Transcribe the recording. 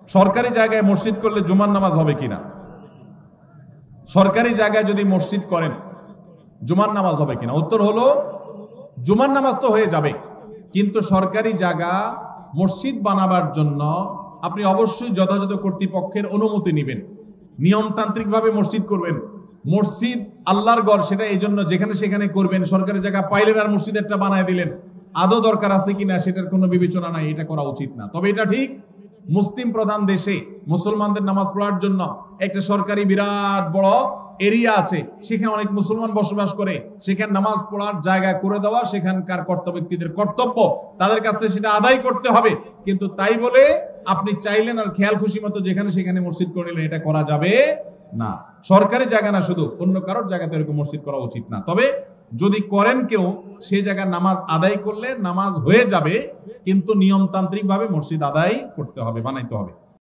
সরকারি জায়গায় মসজিদ করলে জুমার নামাজ হবে কিনা? সরকারি জায়গায় যদি মসজিদ করেন জুমার নামাজ হবে কিনা? উত্তর হলো জুমার নামাজ তো হয়ে যাবে, কিন্তু সরকারি জায়গা মসজিদ বানাবার জন্য আপনি অবশ্যই যথাযথ কর্তৃপক্ষের অনুমতি নেবেন, নিয়মতান্ত্রিকভাবে মসজিদ করবেন। মসজিদ আল্লাহর ঘর, সেটা এই জন্য যেখানে সেখানে করবেন। সরকারি জায়গা পাইলেন আর মসজিদ একটা বানায় দিলেন, আদৌ দরকার আছে কিনা সেটার কোনো বিবেচনা নাই, এটা করা উচিত না। তবে এটা ঠিক, মুসলিম প্রধান দেশে মুসলমানদের নামাজ পড়ার জন্য একটা সরকারি বিরাট বড় এরিয়া আছে, সেখানে অনেক মুসলমান বসবাস করে, সেখানে নামাজ পড়ার জায়গা করে দেওয়া সেখানকার কর্তব্য ব্যক্তিদের কর্তব্য, তাদের কাছে সেটা আদায় করতে হবে। কিন্তু তাই বলে আপনি চাইলেন আর খেয়াল খুশি মতো যেখানে সেখানে মসজিদ করে নিলেন, এটা করা যাবে না। সরকারি জায়গা না, শুধু অন্য কারোর জায়গাতে এরকম মসজিদ করা উচিত না। তবে যদি করেন কেউ, সেই জায়গায় নামাজ আদায় করলে নামাজ হয়ে যাবে, কিন্তু নিয়মতান্ত্রিক ভাবে মসজিদ আদায় করতে হবে, বানাইতে হবে।